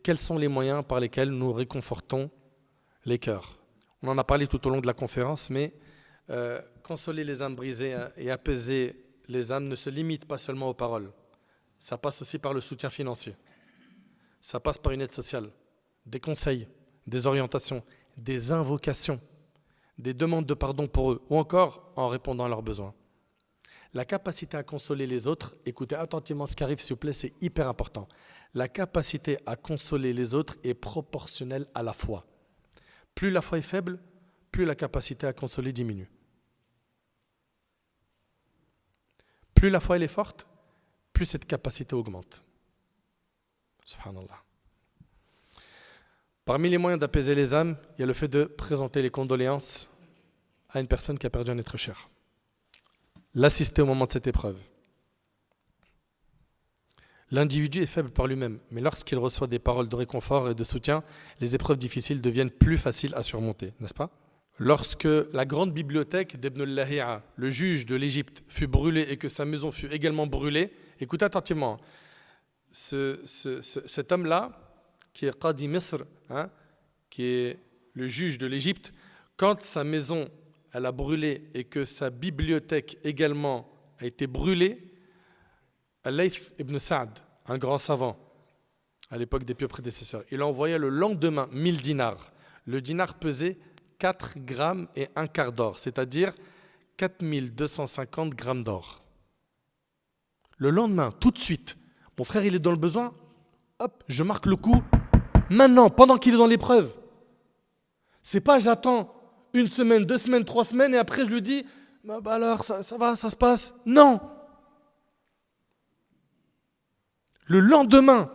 quels sont les moyens par lesquels nous réconfortons les cœurs. On en a parlé tout au long de la conférence, mais consoler les âmes brisées et apaiser les âmes ne se limite pas seulement aux paroles. Ça passe aussi par le soutien financier. Ça passe par une aide sociale, des conseils, des orientations, des invocations, des demandes de pardon pour eux, ou encore en répondant à leurs besoins. La capacité à consoler les autres, écoutez attentivement ce qui arrive s'il vous plaît, c'est hyper important. La capacité à consoler les autres est proportionnelle à la foi. Plus la foi est faible, plus la capacité à consoler diminue. Plus la foi elle est forte, plus cette capacité augmente. Subhanallah. Parmi les moyens d'apaiser les âmes, il y a le fait de présenter les condoléances à une personne qui a perdu un être cher. L'assister au moment de cette épreuve. L'individu est faible par lui-même, mais lorsqu'il reçoit des paroles de réconfort et de soutien, les épreuves difficiles deviennent plus faciles à surmonter, n'est-ce pas ? Lorsque la grande bibliothèque d'Ibn al-Lahi'a, le juge de l'Égypte, fut brûlée et que sa maison fut également brûlée, écoutez attentivement, cet homme-là, qui est Qadi Misr, qui est le juge de l'Égypte, quand sa maison elle a brûlé et que sa bibliothèque également a été brûlée, Al-Layth ibn Sa'd, un grand savant, à l'époque des pieux prédécesseurs, il a envoyé le lendemain 1000 dinars. Le dinar pesait 4 grammes et un quart d'or, c'est-à-dire 4250 grammes d'or. Le lendemain, tout de suite, mon frère il est dans le besoin, hop, je marque le coup, maintenant, pendant qu'il est dans l'épreuve. C'est pas j'attends 1 semaine, 2 semaines, 3 semaines et après je lui dis, bah alors ça va, ça se passe. Non. Le lendemain,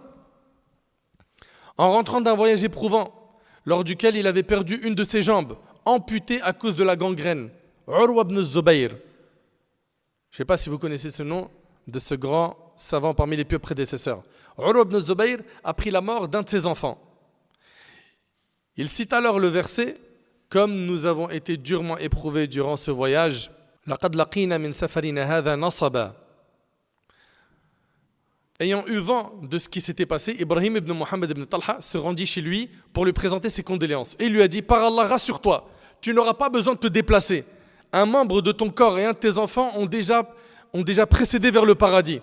en rentrant d'un voyage éprouvant, lors duquel il avait perdu une de ses jambes, amputée à cause de la gangrène, Urwa ibn Zubayr. Je ne sais pas si vous connaissez ce nom de ce grand savant parmi les pieux prédécesseurs. Urwa ibn Zubayr a pris la mort d'un de ses enfants. Il cite alors le verset « Comme nous avons été durement éprouvés durant ce voyage, لَقَدْ لَقِينَا مِنْ سَفَرِنَا هَذَا نَصَبًا » Ayant eu vent de ce qui s'était passé, Ibrahim ibn Mohammed ibn Talha se rendit chez lui pour lui présenter ses condoléances. Et il lui a dit, par Allah, rassure-toi, tu n'auras pas besoin de te déplacer. Un membre de ton corps et un de tes enfants ont déjà précédé vers le paradis.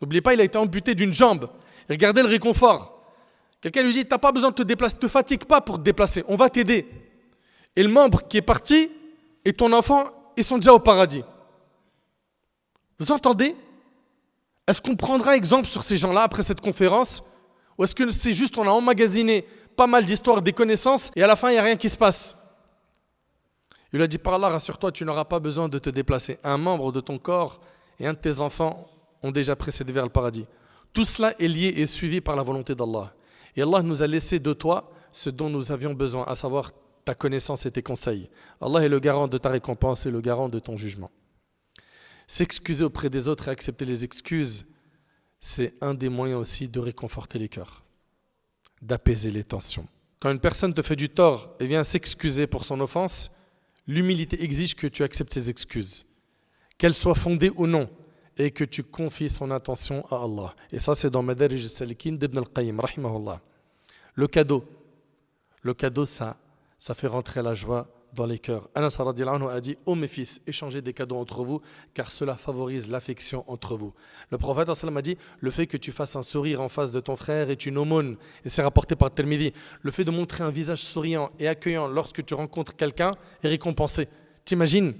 N'oubliez pas, il a été amputé d'une jambe. Et regardez le réconfort. Quelqu'un lui dit, tu n'as pas besoin de te déplacer, ne te fatigue pas pour te déplacer, on va t'aider. Et le membre qui est parti et ton enfant, ils sont déjà au paradis. Vous entendez ? Est-ce qu'on prendra exemple sur ces gens-là après cette conférence? Ou est-ce que c'est juste on a emmagasiné pas mal d'histoires, des connaissances et à la fin il n'y a rien qui se passe? Il lui a dit par Allah, rassure-toi, tu n'auras pas besoin de te déplacer. Un membre de ton corps et un de tes enfants ont déjà précédé vers le paradis. Tout cela est lié et suivi par la volonté d'Allah. Et Allah nous a laissé de toi ce dont nous avions besoin, à savoir ta connaissance et tes conseils. Allah est le garant de ta récompense et le garant de ton jugement. S'excuser auprès des autres et accepter les excuses, c'est un des moyens aussi de réconforter les cœurs, d'apaiser les tensions. Quand une personne te fait du tort et vient s'excuser pour son offense, l'humilité exige que tu acceptes ses excuses, qu'elles soient fondées ou non, et que tu confies son intention à Allah. Et ça, c'est dans Madarij al-Salikin d'Ibn al-Qayyim, rahimahullah. Le cadeau, ça fait rentrer la joie dans les cœurs. Anas radhiyallahu anhu a dit, ô mes fils, échangez des cadeaux entre vous, car cela favorise l'affection entre vous. Le prophète a dit, le fait que tu fasses un sourire en face de ton frère est une aumône, et c'est rapporté par Tirmidhi. Le fait de montrer un visage souriant et accueillant lorsque tu rencontres quelqu'un est récompensé. T'imagines?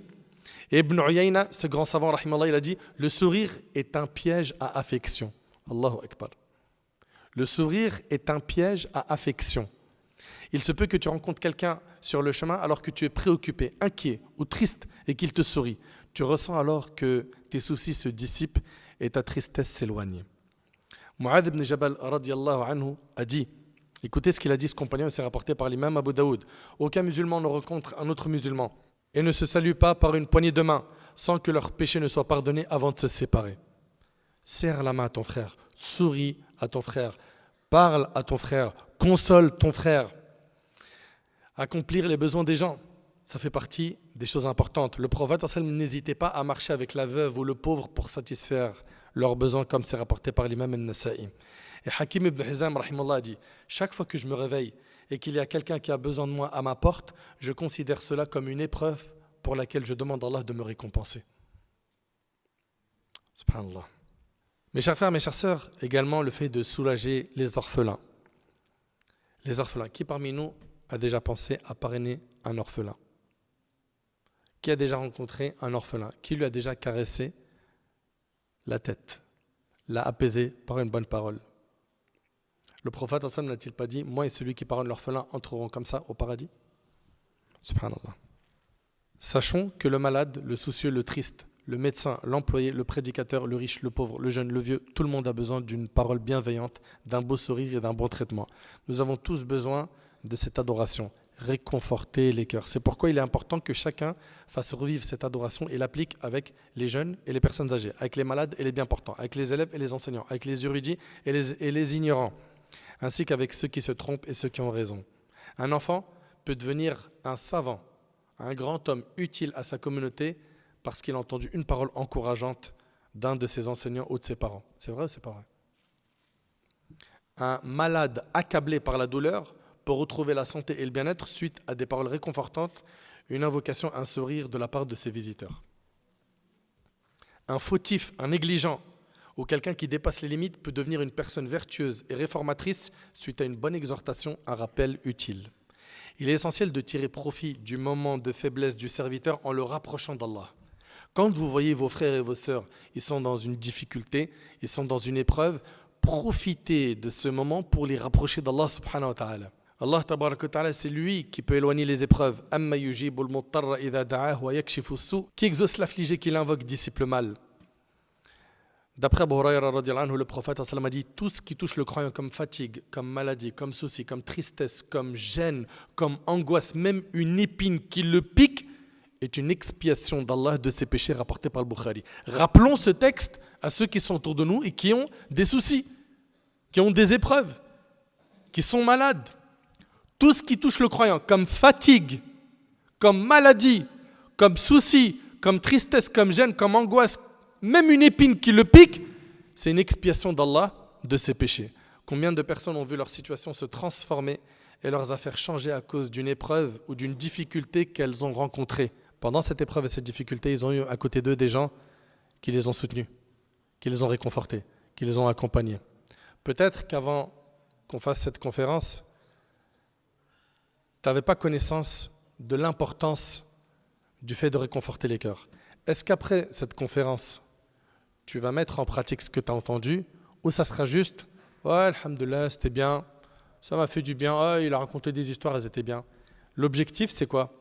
Et Ibn Uyayna, ce grand savant, rahimallah, il a dit, le sourire est un piège à affection. Allahu Akbar. Le sourire est un piège à affection. Il se peut que tu rencontres quelqu'un sur le chemin alors que tu es préoccupé, inquiet ou triste et qu'il te sourit. Tu ressens alors que tes soucis se dissipent et ta tristesse s'éloigne. Mu'adh ibn Jabal radiyallahu anhu a dit, écoutez ce qu'il a dit ce compagnon, et c'est rapporté par l'imam Abu Daoud. Aucun musulman ne rencontre un autre musulman et ne se salue pas par une poignée de main sans que leur péché ne soit pardonné avant de se séparer. Serre la main à ton frère, souris à ton frère, parle à ton frère, console ton frère. Accomplir les besoins des gens, ça fait partie des choses importantes. Le prophète n'hésitait pas à marcher avec la veuve ou le pauvre pour satisfaire leurs besoins, comme c'est rapporté par l'imam al-Nasa'i. Et Hakim ibn Hizam rahimallah a dit, chaque fois que je me réveille et qu'il y a quelqu'un qui a besoin de moi à ma porte, je considère cela comme une épreuve pour laquelle je demande à Allah de me récompenser. Subhanallah. Mes chers frères, mes chères sœurs, également le fait de soulager les orphelins. Les orphelins. Qui parmi nous a déjà pensé à parrainer un orphelin? Qui a déjà rencontré un orphelin? Qui lui a déjà caressé la tête, l'a apaisé par une bonne parole? Le prophète n'a-t-il pas dit, moi et celui qui parraine l'orphelin entreront comme ça au paradis? Subhanallah. Sachons que le malade, le soucieux, le triste, le médecin, l'employé, le prédicateur, le riche, le pauvre, le jeune, le vieux, tout le monde a besoin d'une parole bienveillante, d'un beau sourire et d'un bon traitement. Nous avons tous besoin de cette adoration, réconforter les cœurs. C'est pourquoi il est important que chacun fasse revivre cette adoration et l'applique avec les jeunes et les personnes âgées, avec les malades et les bien portants, avec les élèves et les enseignants, avec les érudits et les ignorants, ainsi qu'avec ceux qui se trompent et ceux qui ont raison. Un enfant peut devenir un savant, un grand homme utile à sa communauté parce qu'il a entendu une parole encourageante d'un de ses enseignants ou de ses parents. C'est vrai ou c'est pas vrai? Un malade accablé par la douleur peut retrouver la santé et le bien-être suite à des paroles réconfortantes, une invocation, un sourire de la part de ses visiteurs. Un fautif, un négligent ou quelqu'un qui dépasse les limites peut devenir une personne vertueuse et réformatrice suite à une bonne exhortation, un rappel utile. Il est essentiel de tirer profit du moment de faiblesse du serviteur en le rapprochant d'Allah. Quand vous voyez vos frères et vos sœurs, ils sont dans une difficulté, ils sont dans une épreuve, profitez de ce moment pour les rapprocher d'Allah subhanahu wa ta'ala. Allah tabaraka wa ta'ala, c'est lui qui peut éloigner les épreuves. Amma yujibul muttarra idha da'ahu wa yakshifu as-su', qui exauce l'affligé, qui l'invoque, dissipe le mal. D'après Abu Hurayra radhiyallahu anhu, le prophète a dit, tout ce qui touche le croyant comme fatigue, comme maladie, comme souci, comme tristesse, comme gêne, comme angoisse, même une épine qui le pique, est une expiation d'Allah de ses péchés rapportés par le Bukhari. Rappelons ce texte à ceux qui sont autour de nous et qui ont des soucis, qui ont des épreuves, qui sont malades. Tout ce qui touche le croyant comme fatigue, comme maladie, comme souci, comme tristesse, comme gêne, comme angoisse, même une épine qui le pique, c'est une expiation d'Allah de ses péchés. Combien de personnes ont vu leur situation se transformer et leurs affaires changer à cause d'une épreuve ou d'une difficulté qu'elles ont rencontrée? Pendant cette épreuve et cette difficulté, ils ont eu à côté d'eux des gens qui les ont soutenus, qui les ont réconfortés, qui les ont accompagnés. Peut-être qu'avant qu'on fasse cette conférence, tu n'avais pas connaissance de l'importance du fait de réconforter les cœurs. Est-ce qu'après cette conférence, tu vas mettre en pratique ce que tu as entendu, ou ça sera juste « Ouais, alhamdoulilah, c'était bien, ça m'a fait du bien, oh, il a raconté des histoires, elles étaient bien ». L'objectif, c'est quoi?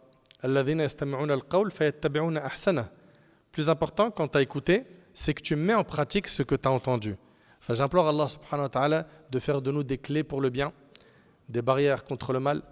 Plus important, quand tu as écouté, c'est que tu mets en pratique ce que tu as entendu. Enfin, j'implore Allah subhanahu wa ta'ala de faire de nous des clés pour le bien, des barrières contre le mal,